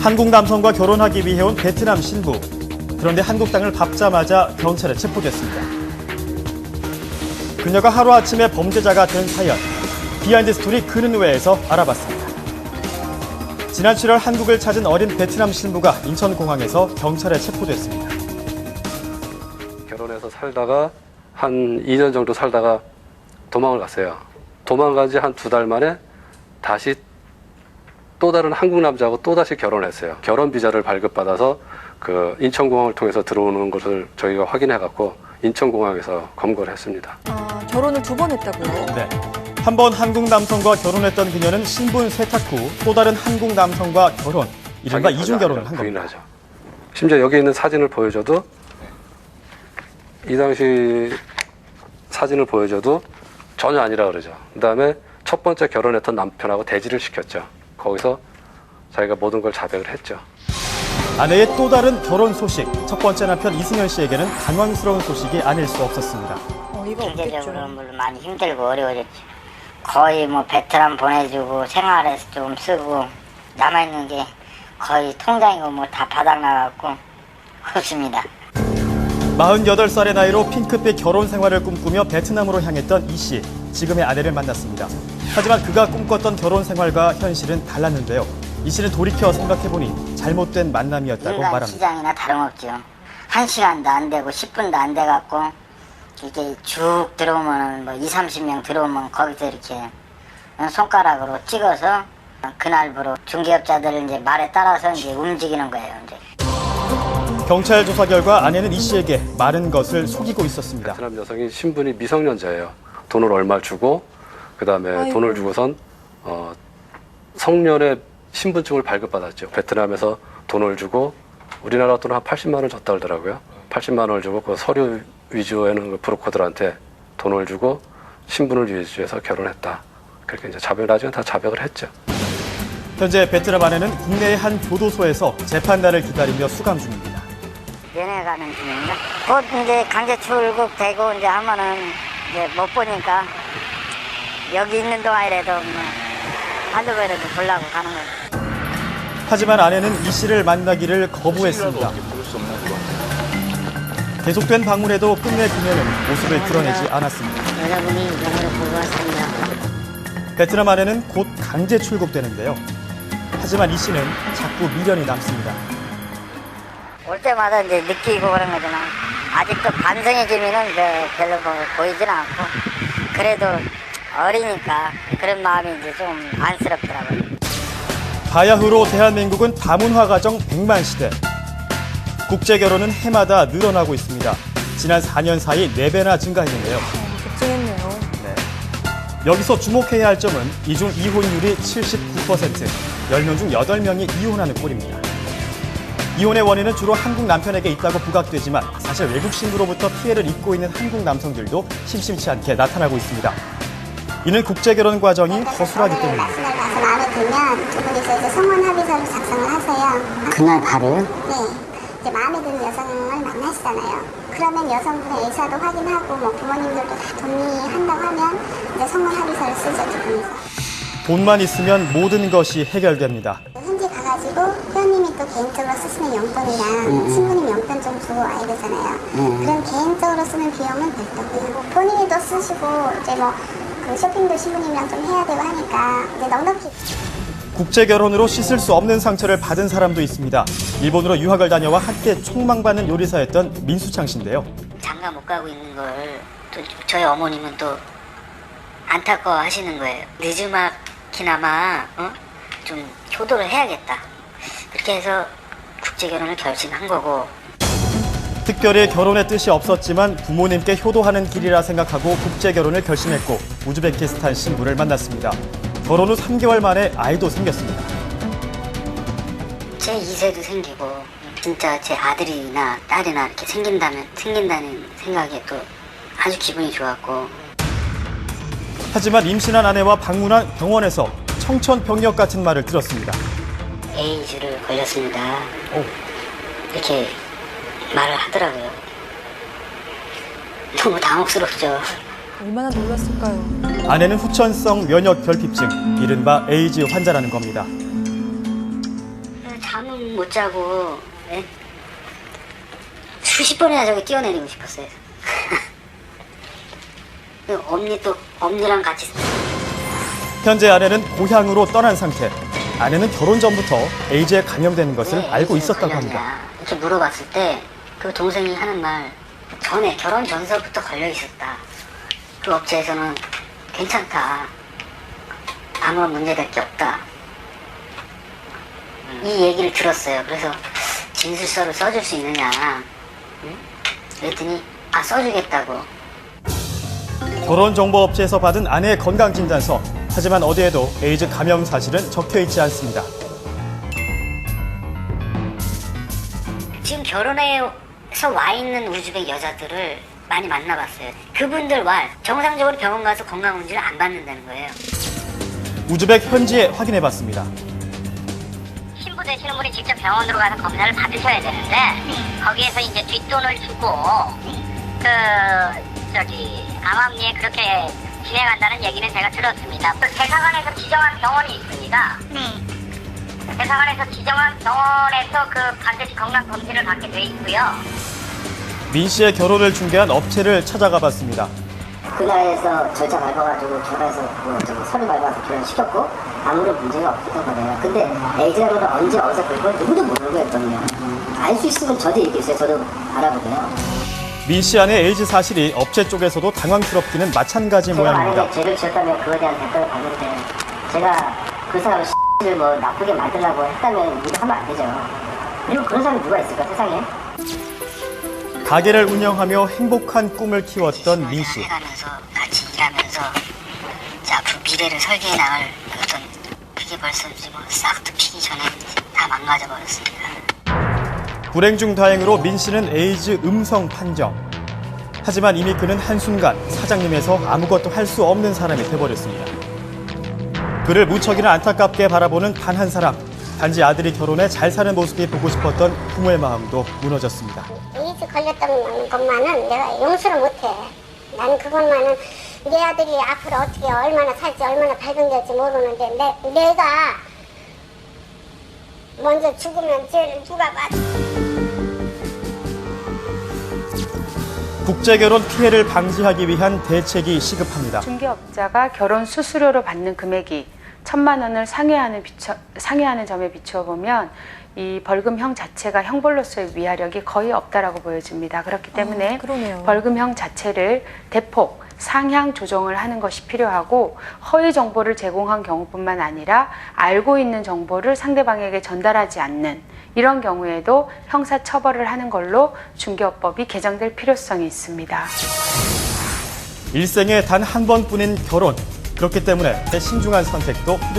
한국 남성과 결혼하기 위해 온 베트남 신부. 그런데 한국 땅을 밟자마자 경찰에 체포됐습니다. 그녀가 하루아침에 범죄자가 된 사연. 비하인드 스토리 그는 왜에서 알아봤습니다. 지난 7월 한국을 찾은 어린 베트남 신부가 인천공항에서 경찰에 체포됐습니다. 결혼해서 살다가 한 2년 정도 살다가 도망을 갔어요. 도망간 지 한 2달 만에 다시 또 다른 한국 남자하고 또다시 결혼을 했어요. 결혼 비자를 발급받아서 그 인천공항을 통해서 들어오는 것을 저희가 확인해갖고 인천공항에서 검거를 했습니다. 결혼을 2번 했다고요? 네. 한 번 한국 남성과 결혼했던 그녀는 신분 세탁 후 또 다른 한국 남성과 결혼, 이른바 이중 결혼을 한 겁니다. 부인하죠. 심지어 여기 있는 사진을 보여줘도 이 당시 사진을 보여줘도 전혀 아니라 그러죠. 그다음에 첫 번째 결혼했던 남편하고 대지를 시켰죠. 거기서 자기가 모든 걸 자백을 했죠. 아내의 또 다른 결혼 소식. 첫 번째 남편 이승현 씨에게는 당황스러운 소식이 아닐 수 없었습니다. 어이가 경제적으로 없겠죠. 물론 많이 힘들고 어려워졌지. 거의 뭐 베트남 보내주고 생활에서 좀 쓰고 남아있는 게 거의 통장이고 뭐 다 바닥나갖고 그렇습니다. 48살의 나이로 핑크빛 결혼 생활을 꿈꾸며 베트남으로 향했던 이 씨. 지금의 아내를 만났습니다. 하지만 그가 꿈꿨던 결혼 생활과 현실은 달랐는데요. 이 씨는 돌이켜 생각해보니 잘못된 만남이었다고 인간 말합니다. 시장이나 다름없죠. 1시간도 안 되고 10분도 안 돼갖고 이게 쭉 들어오면 뭐 20-30명 들어오면 거기서 이렇게 손가락으로 찍어서 그날부로 중개업자들 이제 말에 따라서 이제 움직이는 거예요. 이제. 경찰 조사 결과 아내는 이 씨에게 많은 것을 속이고 있었습니다. 베트남 여성이 신분이 미성년자예요. 돈을 얼마 주고 그다음에 돈을 주고선 성년의 신분증을 발급받았죠. 베트남에서 돈을 주고 우리나라 돈을 한 80만 원 줬다 그러더라고요. 80만 원을 주고 그 서류 위조하는 그 브로커들한테 돈을 주고 신분을 위조해서 결혼했다. 그렇게 이제 나중에 다 자백을 했죠. 현재 베트남 아내는 국내의 한 교도소에서 재판날을 기다리며 수감 중입니다. 면회 가는 중입니다. 곧 이제 강제 출국되고 이제 하면은 이제 못 보니까 여기 있는 동안이라도 뭐 한두 번이라도 보려고 가는 거예요. 하지만 아내는 이 씨를 만나기를 거부했습니다. 계속된 방문에도 끝내 그녀는 모습을 드러내지 않았습니다. 여자분이 영어를 보고 왔습니다. 베트남 아내는 곧 강제 출국되는데요. 하지만 이 씨는 자꾸 미련이 남습니다. 올 때마다 이제 느끼고 그런 거지만 아직도 반성의 기미는 별로 보이진 않고 그래도 어리니까 그런 마음이 이제 좀 안쓰럽더라고요. 바야흐로 대한민국은 다문화 가정 100만 시대. 국제 결혼은 해마다 늘어나고 있습니다. 지난 4년 사이 4배나 증가했는데요. 걱정했네요. 여기서 주목해야 할 점은 이중 이혼율이 79%, 10명 중 8명이 이혼하는 꼴입니다. 이혼의 원인은 주로 한국 남편에게 있다고 부각되지만 사실 외국 신부로부터 피해를 입고 있는 한국 남성들도 심심치 않게 나타나고 있습니다. 이는 국제결혼 과정이 허술하기 때문입니다. 날짜를 봐서 마음에 들면 두 분이서 이제 성혼 합의서를 작성을 하세요. 그날 바로요? 네. 이제 마음에 드는 여성을 만나시잖아요. 그러면 여성분의 의사도 확인하고 뭐 부모님들도 다 동의한다고 하면 이제 성혼 합의서를 쓰죠, 두 분이서. 돈만 있으면 모든 것이 해결됩니다. 현지 가가지고 회원님이 또 개인적으로 쓰시는 용돈이랑 신부님 용돈 좀 주고 와야 되잖아요. 그럼 개인적으로 쓰는 비용은 별도고요. 본인이 또 쓰시고 이제 뭐 그 쇼핑도 신부님이랑 좀 해야 되고 하니까 이제 넉넉히. 국제결혼으로 씻을 수 없는 상처를 받은 사람도 있습니다. 일본으로 유학을 다녀와 한때 촉망받는 요리사였던 민수창 씨인데요. 장가 못 가고 있는 걸 또 저희 어머님은 또 안타까워 하시는 거예요. 늦지막히나마 좀 효도를 해야겠다. 그렇게 해서 국제결혼을 결심한 거고. 특별히 결혼의 뜻이 없었지만 부모님께 효도하는 길이라 생각하고 국제결혼을 결심했고 우즈베키스탄 신부를 만났습니다. 결혼 후 3개월 만에 아이도 생겼습니다. 제 2세도 생기고 진짜 제 아들이나 딸이나 이렇게 생긴다는 생각에 또 아주 기분이 좋았고. 하지만 임신한 아내와 방문한 병원에서 청천벽력 같은 말을 들었습니다. 에이즈를 걸렸습니다. 이렇게 말을 하더라고요. 너무 당혹스럽죠. 얼마나 놀랐을까요? 아내는 후천성 면역 결핍증, 이른바 에이즈 환자라는 겁니다. 잠은 못 자고 예? 수십 번이나 저기 뛰어내리고 싶었어요. 엄니랑 같이. 현재 아내는 고향으로 떠난 상태. 아내는 결혼 전부터 에이즈에 감염되는 것을 왜 알고 에이즈에 있었다고 걸렸냐. 합니다. 이렇게 물어봤을 때 그 동생이 하는 말, 전에 결혼 전서부터 걸려 있었다. 그 업체에서는 괜찮다. 아무런 문제될 게 없다. 이 얘기를 들었어요. 그래서 진술서를 써줄 수 있느냐. 응? 그랬더니 써주겠다고. 결혼정보업체에서 받은 아내의 건강진단서. 하지만 어디에도 에이즈 감염 사실은 적혀있지 않습니다. 지금 결혼해서 와 있는 우즈벡 여자들을 많이 만나봤어요. 그분들 정상적으로 병원 가서 건강검진을 안 받는다는 거예요. 우즈벡 현지에 확인해봤습니다. 신부 되시는 분이 직접 병원으로 가서 검사를 받으셔야 되는데 거기에서 이제 뒷돈을 주고 암암리에 그렇게 진행한다는 얘기는 제가 들었습니다. 대사관에서 지정한 병원이 있습니다. 대사관에서 지정한 병원에서 반드시 건강 검진을 받게 돼 있고요. 민 씨의 결혼을 중개한 업체를 찾아가 봤습니다. 그 나라에서 절차 밟아가지고 결혼해서 서류 밟아서 결혼시켰고 아무런 문제가 없었던 거예요. 근데 에이즈라고는 언제 어디서 그걸 누구도 모르고 했거든요. 알 수 있으면 저도 얘기했어요. 저도 알아보고요. 민 씨 아내의 에이즈 사실이 업체 쪽에서도 당황스럽기는 마찬가지 제가 모양입니다. 만약에 죄를 지었다면 그거에 대한 대가를 받는데 제가 그 사람을 X를 나쁘게 만들려고 했다면 우리가 하면 안 되죠. 그리고 그런 사람이 누가 있을까 세상에? 가게를 운영하며 행복한 꿈을 키웠던 민 씨. 해가면서 같이 일하면서 앞으로 미래를 설계해 나갈 그게 벌써 지금 싹도 피기 전에 다 망가져 버렸습니다. 불행 중 다행으로 민 씨는 에이즈 음성 판정. 하지만 이미 그는 한순간 사장님에서 아무것도 할 수 없는 사람이 돼버렸습니다. 그를 무척이나 안타깝게 바라보는 단 한 사람. 단지 아들이 결혼해 잘 사는 모습이 보고 싶었던 부모의 마음도 무너졌습니다. 에이즈 걸렸다는 것만은 내가 용서를 못해. 난 그것만은 내 아들이 앞으로 어떻게 얼마나 살지 얼마나 밝은 될지 모르는데 내가 먼저 죽으면 죄를 누가 받아. 국제결혼 피해를 방지하기 위한 대책이 시급합니다. 중개업자가 결혼 수수료로 받는 금액이 1,000만 원을 상회하는 점에 비추어 보면 이 벌금형 자체가 형벌로서의 위화력이 거의 없다라고 보여집니다. 그렇기 때문에 그러네요. 벌금형 자체를 대폭 상향 조정을 하는 것이 필요하고 허위 정보를 제공한 경우뿐만 아니라 알고 있는 정보를 상대방에게 전달하지 않는 이런 경우에도 형사 처벌을 하는 걸로 중개업법이 개정될 필요성이 있습니다. 일생에 단 한 번뿐인 결혼. 그렇기 때문에 신중한 선택도 필요합니다.